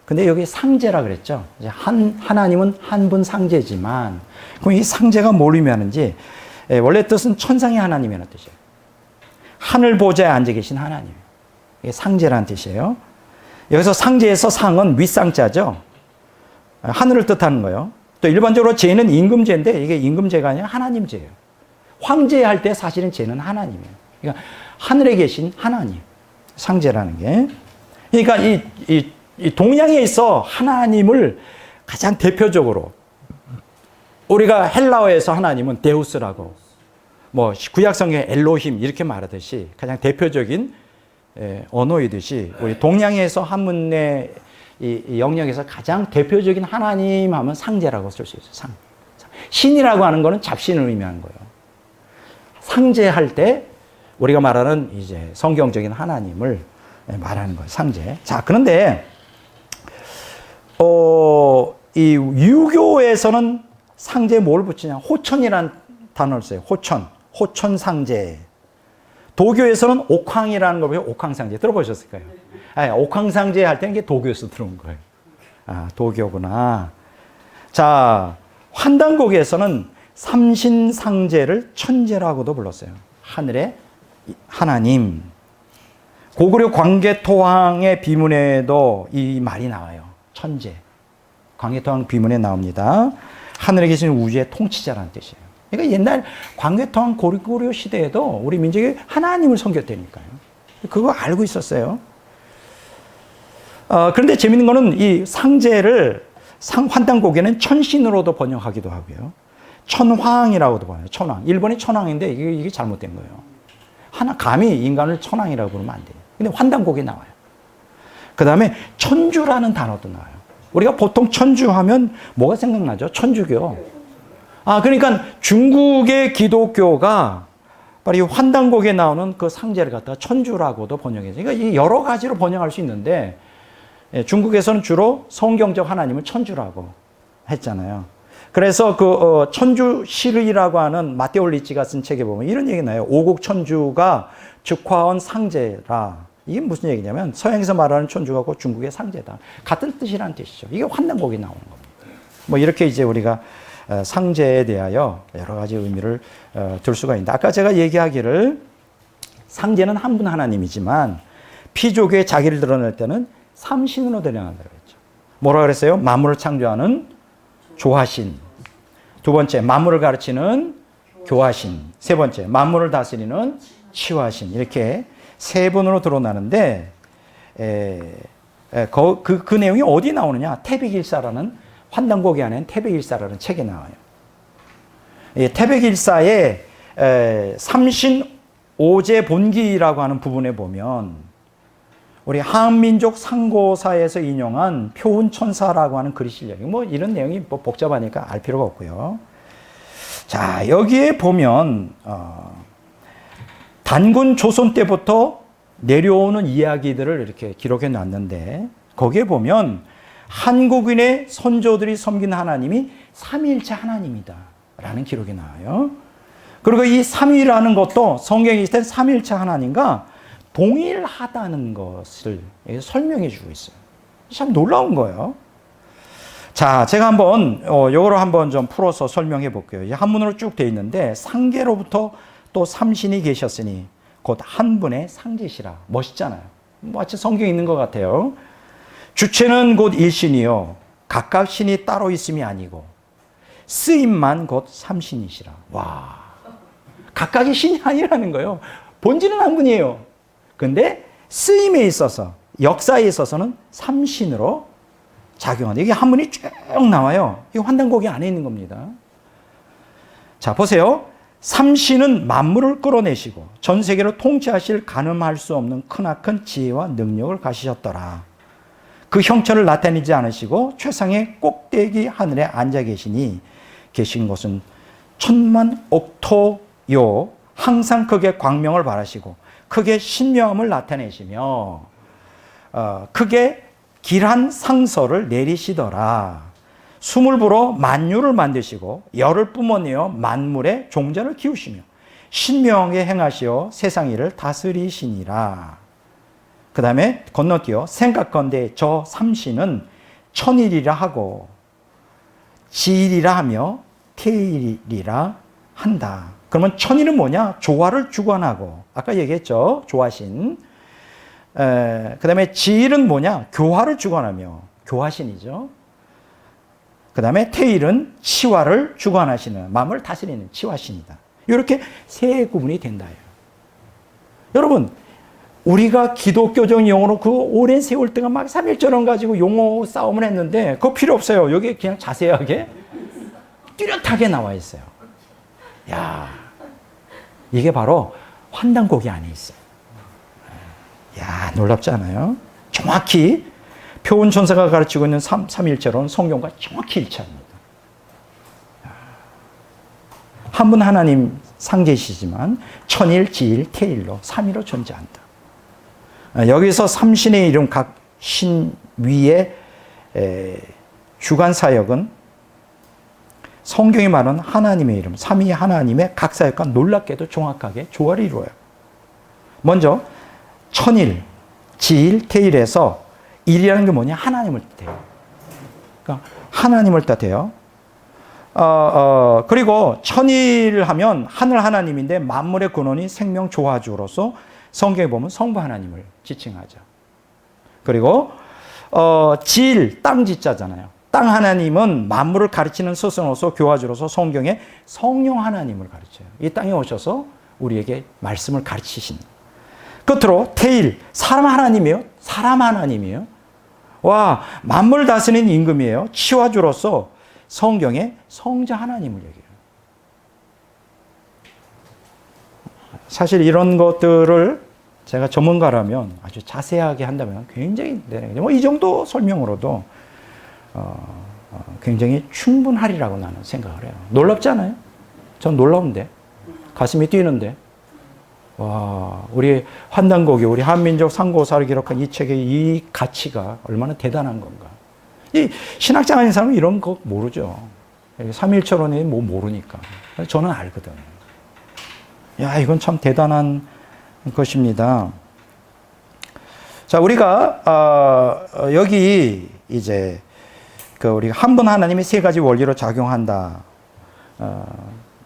근데 여기 상제라 그랬죠. 이제 하나님은 한 분 상제지만, 그럼 이 상제가 뭘 의미하는지, 원래 뜻은 천상의 하나님이라는 뜻이에요. 하늘 보좌에 앉아 계신 하나님. 이게 상제라는 뜻이에요. 여기서 상제에서 상은 윗상자죠. 하늘을 뜻하는 거예요. 또 일반적으로 제는 임금제인데 이게 임금제가 아니라 하나님제예요. 황제 할 때 사실은 제는 하나님이에요. 그러니까 하늘에 계신 하나님. 상제라는 게. 그러니까 이 동양에 있어 하나님을 가장 대표적으로 우리가 헬라어에서 하나님은 데우스라고 뭐 구약성경에 엘로힘 이렇게 말하듯이 가장 대표적인 언어이듯이 우리 동양에서 한문의 이 영역에서 가장 대표적인 하나님 하면 상제라고 쓸 수 있어요. 신이라고 하는 거는 잡신을 의미하는 거예요. 상제할 때 우리가 말하는 이제 성경적인 하나님을 말하는 거예요. 상제. 자, 그런데 이 유교에서는 상제에 뭘 붙이냐? 호천이라는 단어를 써요. 호천 상제. 도교에서는 옥황이라는 걸 보고 옥황상제 들어보셨을 거예요. 옥황상제 할 때는 이게 도교에서 들어온 거예요. 도교구나. 자, 환단고기에서는 삼신상제를 천제라고도 불렀어요. 하늘의 하나님. 고구려 광개토왕의 비문에도 이 말이 나와요. 천제. 광개토왕 비문에 나옵니다. 하늘에 계신 우주의 통치자라는 뜻이에요. 그러니까 옛날 광개토왕 고구려 시대에도 우리 민족이 하나님을 섬겼다니까요. 그거 알고 있었어요. 그런데 재밌는 거는 이 상제를 환단고개는 천신으로도 번역하기도 하고요. 천황이라고도 봐요. 천황. 일본이 천황인데 이게 잘못된 거예요. 감히 인간을 천황이라고 부르면 안 돼요. 근데 환단곡이 나와요. 그 다음에 천주라는 단어도 나와요. 우리가 보통 천주하면 뭐가 생각나죠? 천주교. 그러니까 중국의 기독교가 바로 이 환단곡에 나오는 그 상제를 갖다가 천주라고도 번역해요. 그러니까 여러 가지로 번역할 수 있는데 중국에서는 주로 성경적 하나님을 천주라고 했잖아요. 그래서 천주시르이라고 하는 마테올리치가 쓴 책에 보면 이런 얘기 나요. 오국 천주가 즉화원 상제라. 이게 무슨 얘기냐면 서양에서 말하는 천주가 곧 중국의 상제다. 같은 뜻이라는 뜻이죠. 이게 환단곡이 나오는 겁니다. 뭐 이렇게 이제 우리가 상제에 대하여 여러 가지 의미를 들 수가 있는데, 아까 제가 얘기하기를 상제는 한 분 하나님이지만 피조교에 자기를 드러낼 때는 삼신으로 드러난다고 했죠. 뭐라 그랬어요? 만물을 창조하는 조화신. 두 번째, 만물을 가르치는 교화신. 세 번째, 만물을 다스리는 치화신. 이렇게 세 분으로 드러나는데 그 내용이 어디 나오느냐? 태백일사라는 환단곡이 안에 태백일사라는 책에 나와요. 태백일사의 삼신 오제 본기라고 하는 부분에 보면 우리 한민족 상고사에서 인용한 표운천사라고 하는 글이 실려요. 뭐 이런 내용이 뭐 복잡하니까 알 필요가 없고요. 자, 여기에 보면 단군 조선 때부터 내려오는 이야기들을 이렇게 기록해 놨는데, 거기에 보면 한국인의 선조들이 섬긴 하나님이 삼위일체 하나님이다 라는 기록이 나와요. 그리고 이 삼위라는 것도 성경에 있을 때 삼위일체 하나님과 동일하다는 것을 설명해 주고 있어요. 참 놀라운 거예요. 자, 제가 한번 요거를 한번 좀 풀어서 설명해 볼게요. 한문으로 쭉 돼 있는데, 상계로부터 또 삼신이 계셨으니 곧 한 분의 상제시라. 멋있잖아요. 마치 성경에 있는 것 같아요. 주체는 곧 일신이요 각각 신이 따로 있음이 아니고 쓰임만 곧 삼신이시라. 와, 각각의 신이 아니라는 거예요. 본질은 한 분이에요. 근데 쓰임에 있어서, 역사에 있어서는 삼신으로 작용한다. 이게 한문이 쭉 나와요. 이거 환단곡이 안에 있는 겁니다. 자, 보세요. 삼신은 만물을 끌어내시고 전 세계를 통치하실 가늠할 수 없는 크나큰 지혜와 능력을 가지셨더라. 그 형체를 나타내지 않으시고 최상의 꼭대기 하늘에 앉아 계신 곳은 천만 옥토요. 항상 크게 광명을 바라시고 크게 신명함을 나타내시며 크게 길한 상서를 내리시더라. 숨을 불어 만유를 만드시고 열을 뿜어내어 만물의 종자를 키우시며 신명하게 행하시어 세상 일을 다스리시니라. 그 다음에 건너뛰어 생각건대 저 삼신은 천일이라 하고 지일이라 하며 태일이라 한다. 그러면 천일은 뭐냐? 조화를 주관하고, 아까 얘기했죠. 조화신. 그 다음에 지일은 뭐냐? 교화를 주관하며, 교화신이죠. 그 다음에 태일은 치화를 주관하시는, 마음을 다스리는 치화신이다. 이렇게 세 구분이 된다. 여러분, 우리가 기독교적 용어로 그 오랜 세월 동안 막 삼일절원 가지고 용어 싸움을 했는데 그거 필요 없어요. 여기 그냥 자세하게 뚜렷하게 나와 있어요. 야, 이게 바로 환단곡이 안에 있어요. 야, 놀랍지 않아요? 정확히 표운천사가 가르치고 있는 삼일체로는 성경과 정확히 일치합니다. 한 분 하나님 상계시지만 천일, 지일, 태일로 삼위로 존재한다. 여기서 삼신의 이름 각 신 위의 주관 사역은 성경이 말하는 하나님의 이름, 삼위 하나님의 각 사역과 놀랍게도 정확하게 조화를 이루어요. 먼저 천일, 지일, 태일에서 일이라는 게 뭐냐? 하나님을 뜻해요. 그러니까 하나님을 뜻해요. 그리고 천일 하면 하늘 하나님인데 만물의 근원이 생명 조화주로서 성경에 보면 성부 하나님을 지칭하죠. 그리고 지일, 땅 지자잖아요. 땅 하나님은 만물을 가르치는 스승으로서 교화주로서 성경에 성령 하나님을 가르쳐요. 이 땅에 오셔서 우리에게 말씀을 가르치신. 끝으로 태일, 사람 하나님이에요. 사람 하나님이에요. 와, 만물 다스리는 임금이에요. 치와주로서 성경에 성자 하나님을 얘기해요. 사실 이런 것들을 제가 전문가라면 아주 자세하게 한다면 굉장히 이 정도 설명으로도 굉장히 충분하리라고 나는 생각을 해요. 놀랍지 않아요? 전 놀라운데, 가슴이 뛰는데, 와, 우리 환단고기, 우리 한민족 상고사를 기록한 이 책의 이 가치가 얼마나 대단한 건가. 이 신학자 아닌 사람은 이런 거 모르죠. 삼일체론이 뭐 모르니까. 저는 알거든요. 야, 이건 참 대단한 것입니다. 자, 우리가 여기 이제 우리가 한 분 하나님이 세 가지 원리로 작용한다.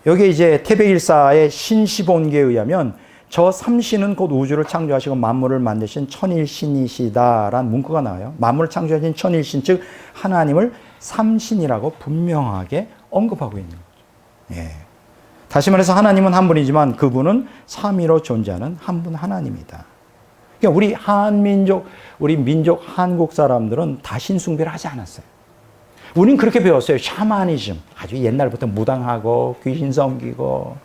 여기 이제 태백일사의 신시본기에 의하면 저 삼신은 곧 우주를 창조하시고 만물을 만드신 천일신이시다라는 문구가 나와요. 만물을 창조하신 천일신, 즉 하나님을 삼신이라고 분명하게 언급하고 있는 거죠. 예. 다시 말해서 하나님은 한 분이지만 그분은 삼위로 존재하는 한 분 하나님이다. 그러니까 우리 한민족, 우리 민족 한국 사람들은 다 신숭배를 하지 않았어요. 우린 그렇게 배웠어요. 샤머니즘. 아주 옛날부터 무당하고 귀신 섬기고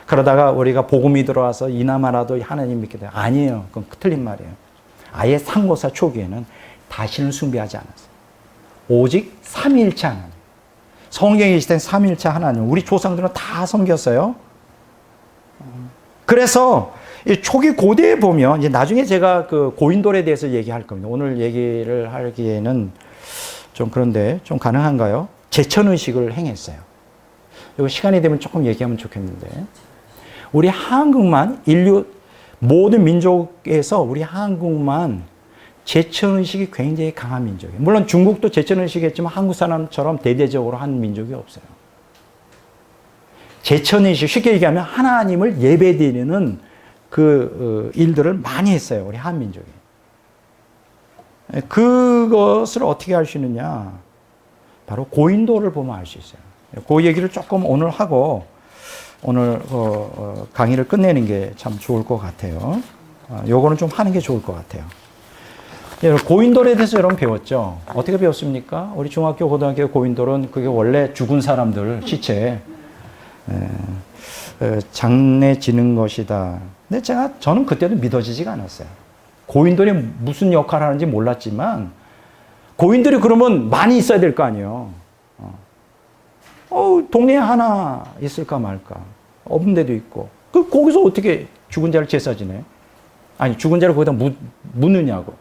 그러다가 우리가 복음이 들어와서 이나마라도 하나님 믿게 돼요. 아니에요. 그건 틀린 말이에요. 아예 상고사 초기에는 다신을 숭배하지 않았어요. 오직 삼위일체 하나님. 성경에 계시던 삼위일체 하나님. 우리 조상들은 다 섬겼어요. 그래서 이 초기 고대에 보면 이제 나중에 제가 그 고인돌에 대해서 얘기할 겁니다. 오늘 얘기를 하기에는 좀 그런데 좀 가능한가요? 제천의식을 행했어요. 이거 시간이 되면 조금 얘기하면 좋겠는데 우리 한국만 인류 모든 민족에서 우리 한국만 제천의식이 굉장히 강한 민족이에요. 물론 중국도 제천의식이 했지만 한국 사람처럼 대대적으로 한 민족이 없어요. 제천의식, 쉽게 얘기하면 하나님을 예배드리는 그 일들을 많이 했어요. 우리 한민족이. 그것을 어떻게 알 수 있느냐? 바로 고인도를 보면 알 수 있어요. 그 얘기를 조금 오늘 하고 오늘 강의를 끝내는 게 참 좋을 것 같아요. 요거는 좀 하는 게 좋을 것 같아요. 고인돌에 대해서 여러분 배웠죠? 어떻게 배웠습니까? 우리 중학교, 고등학교 고인돌은 그게 원래 죽은 사람들 시체 장례 지는 것이다. 근데 저는 그때도 믿어지지가 않았어요. 고인돌이 무슨 역할을 하는지 몰랐지만 고인돌이 그러면 많이 있어야 될 거 아니에요. 동네에 하나 있을까 말까. 없는 데도 있고. 거기서 어떻게 죽은 자를 제사 지내? 아니, 죽은 자를 거기다 묻느냐고.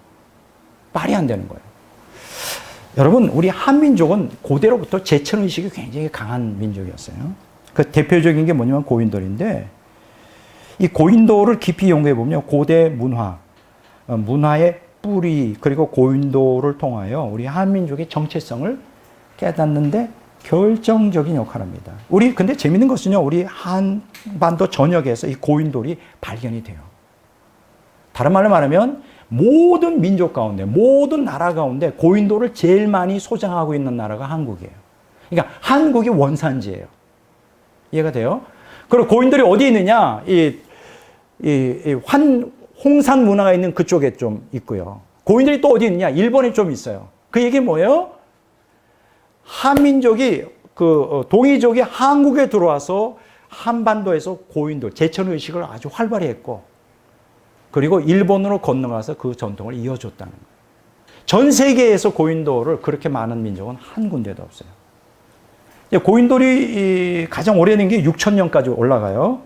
말이 안 되는 거예요. 여러분, 우리 한민족은 고대로부터 제천의식이 굉장히 강한 민족이었어요. 그 대표적인 게 뭐냐면 고인돌인데, 이 고인돌을 깊이 연구해 보면 고대 문화의 뿌리, 그리고 고인돌을 통하여 우리 한민족의 정체성을 깨닫는데 결정적인 역할을 합니다. 근데 재밌는 것은요, 우리 한반도 전역에서 이 고인돌이 발견이 돼요. 다른 말로 말하면 모든 민족 가운데, 모든 나라 가운데 고인돌을 제일 많이 소장하고 있는 나라가 한국이에요. 그러니까 한국이 원산지예요. 이해가 돼요? 그리고 고인돌이 어디에 있느냐? 홍산 문화가 있는 그쪽에 좀 있고요. 고인돌이 또 어디 있느냐? 일본에 좀 있어요. 그 얘기 뭐예요? 한민족이, 동이족이 한국에 들어와서 한반도에서 고인돌, 제천의식을 아주 활발히 했고, 그리고 일본으로 건너가서 그 전통을 이어줬다는 거예요. 전 세계에서 고인돌을 그렇게 많은 민족은 한 군데도 없어요. 고인돌이 가장 오래된 게 6,000년까지 올라가요.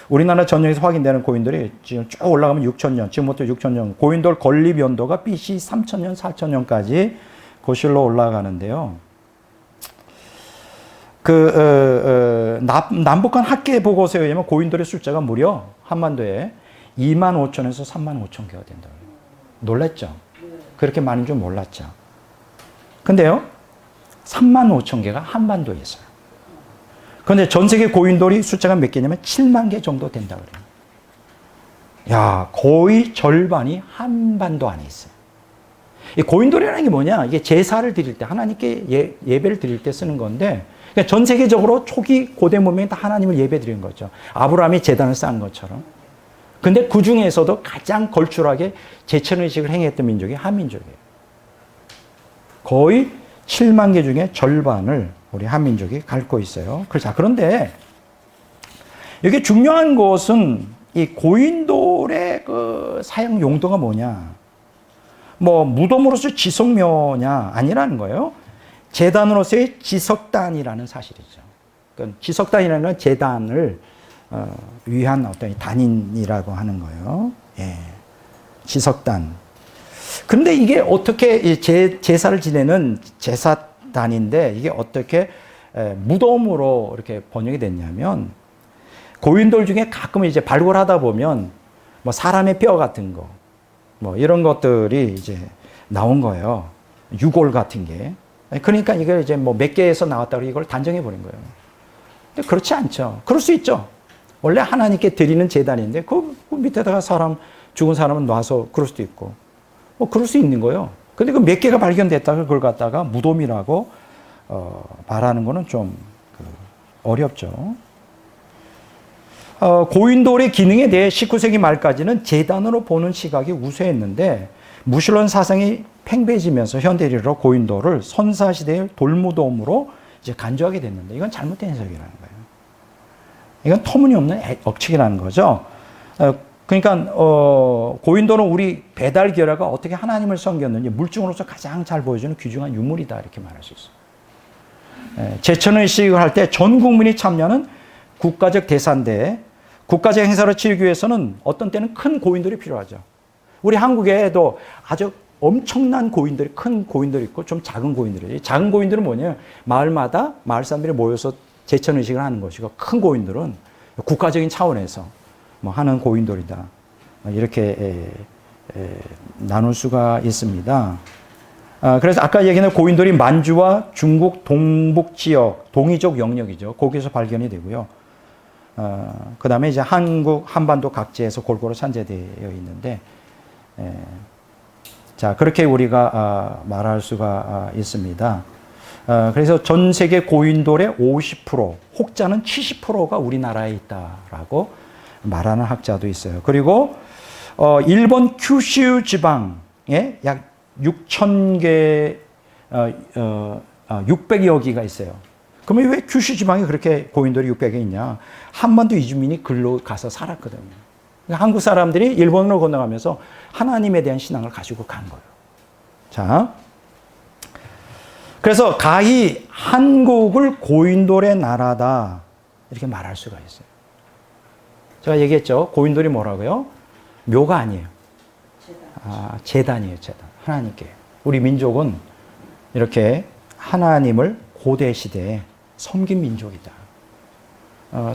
우리나라 전역에서 확인되는 고인돌이 지금 쭉 올라가면 6,000년, 지금부터 6,000년. 고인돌 건립 연도가 BC 3,000년, 4,000년까지 거실로 올라가는데요. 남북한 학계 보고서에 의하면 고인돌의 숫자가 무려 한반도에 25,000에서 35,000개가 된다고 해요. 놀랐죠? 그렇게 많은 줄 몰랐죠? 근데요, 35,000개가 한반도에 있어요. 그런데 전 세계 고인돌이 숫자가 몇 개냐면 7만 개 정도 된다고 그래요. 야, 거의 절반이 한반도 안에 있어요. 이 고인돌이라는 게 뭐냐? 이게 제사를 드릴 때, 하나님께 예배를 드릴 때 쓰는 건데, 그러니까 전 세계적으로 초기 고대 문명이 다 하나님을 예배 드리는 거죠. 아브라함이 제단을 쌓은 것처럼. 근데 그 중에서도 가장 걸출하게 제천의식을 행했던 민족이 한민족이에요. 거의 7만 개 중에 절반을 우리 한민족이 갖고 있어요. 그런데 여기 중요한 것은 이 고인돌의 그 사용 용도가 뭐냐? 뭐 무덤으로서 지성묘냐 아니라는 거예요. 제단으로서의 지석단이라는 사실이죠. 그러니까 지석단이라는 건 제단을 위한 어떤 단인이라고 하는 거예요. 예. 지석단. 그런데 이게 어떻게 제사를 지내는 제사단인데 이게 어떻게 무덤으로 이렇게 번역이 됐냐면 고인돌 중에 가끔 이제 발굴하다 보면 뭐 사람의 뼈 같은 거 뭐 이런 것들이 이제 나온 거예요. 유골 같은 게. 그러니까 이걸 이제 뭐 몇 개에서 나왔다고 이걸 단정해 버린 거예요. 근데 그렇지 않죠. 그럴 수 있죠. 원래 하나님께 드리는 제단인데 그 밑에다가 죽은 사람은 놔서 그럴 수도 있고 뭐 그럴 수 있는 거예요. 근데 그 몇 개가 발견됐다가 그걸 갖다가 무덤이라고 말하는 거는 좀 어렵죠. 고인돌의 기능에 대해 19세기 말까지는 제단으로 보는 시각이 우세했는데 무신론 사상이 팽배해지면서 현대인으로 고인돌을 선사시대의 돌무덤으로 이제 간주하게 됐는데 이건 잘못된 해석이라는 거예요. 이건 터무니없는 억측이라는 거죠. 그러니까 고인돌은 우리 배달 결야가 어떻게 하나님을 섬겼는지 물증으로서 가장 잘 보여주는 귀중한 유물이다 이렇게 말할 수 있어요. 제천의식을 할 때 전 국민이 참여하는 국가적 대사인데 국가적 행사를 치르기 위해서는 어떤 때는 큰 고인돌이 필요하죠. 우리 한국에도 아주 엄청난 고인들이 큰 고인들이 있고 좀 작은 고인들이 작은 고인들은 뭐냐 마을마다 마을 사람들이 모여서 제천의식을 하는 것이고 큰 고인들은 국가적인 차원에서 뭐 하는 고인돌이다 이렇게 나눌 수가 있습니다. 그래서 아까 얘기한 고인돌이 만주와 중국 동북 지역 동이족 영역이죠. 거기서 발견이 되고요. 그 다음에 이제 한반도 각지에서 골고루 산재되어 있는데, 자, 그렇게 우리가 말할 수가 있습니다. 그래서 전 세계 고인돌의 50%, 혹자는 70%가 우리나라에 있다라고 말하는 학자도 있어요. 그리고 일본 큐슈 지방에 약 6,000개, 600여 개가 있어요. 그러면 왜 큐슈 지방에 그렇게 고인돌이 600개 있냐? 한반도 이주민이 글로 가서 살았거든요. 그러니까 한국 사람들이 일본으로 건너가면서 하나님에 대한 신앙을 가지고 간 거예요. 자, 그래서 가히 한국을 고인돌의 나라다 이렇게 말할 수가 있어요. 제가 얘기했죠. 고인돌이 뭐라고요? 묘가 아니에요. 제단이에요. 제단. 하나님께. 우리 민족은 이렇게 하나님을 고대 시대에 섬긴 민족이다.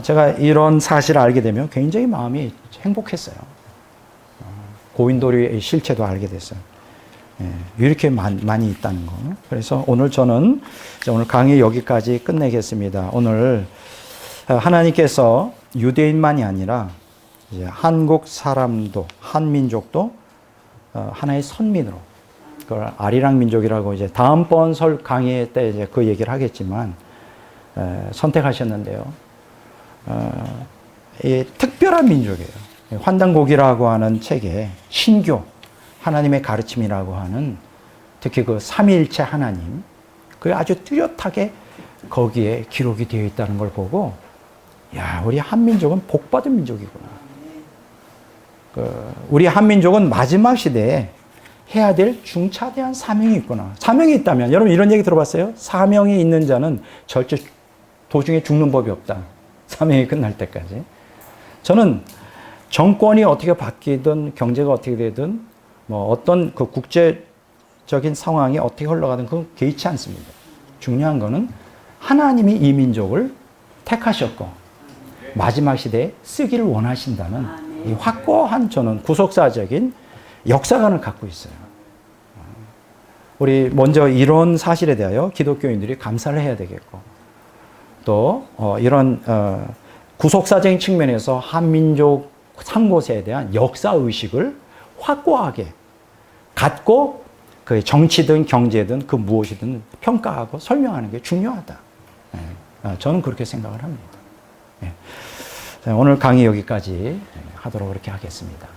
제가 이런 사실을 알게 되면 굉장히 마음이 행복했어요. 고인돌의 실체도 알게 됐어요. 이렇게 많이 있다는 거. 그래서 오늘 저는 오늘 강의 여기까지 끝내겠습니다. 오늘 하나님께서 유대인만이 아니라 이제 한국 사람도 한민족도 하나의 선민으로 그걸 아리랑 민족이라고 이제 다음번 설 강의 때 이제 그 얘기를 하겠지만 선택하셨는데요. 이 특별한 민족이에요. 환단곡이라고 하는 책에 신교 하나님의 가르침이라고 하는 특히 그 삼위일체 하나님 그 아주 뚜렷하게 거기에 기록이 되어 있다는 걸 보고 야 우리 한민족은 복받은 민족이구나. 우리 한민족은 마지막 시대에 해야 될 중차대한 사명이 있구나. 사명이 있다면 여러분 이런 얘기 들어봤어요? 사명이 있는 자는 절대 도중에 죽는 법이 없다. 사명이 끝날 때까지. 저는 정권이 어떻게 바뀌든 경제가 어떻게 되든 뭐 어떤 그 국제적인 상황이 어떻게 흘러가든 그건 개의치 않습니다. 중요한 거는 하나님이 이 민족을 택하셨고 마지막 시대에 쓰기를 원하신다는 이 확고한 저는 구속사적인 역사관을 갖고 있어요. 우리 먼저 이런 사실에 대하여 기독교인들이 감사를 해야 되겠고 또 이런 구속사적인 측면에서 한민족 상고세에 대한 역사의식을 확고하게 갖고 그 정치든 경제든 그 무엇이든 평가하고 설명하는 게 중요하다. 저는 그렇게 생각을 합니다. 오늘 강의 여기까지 하도록 그렇게 하겠습니다.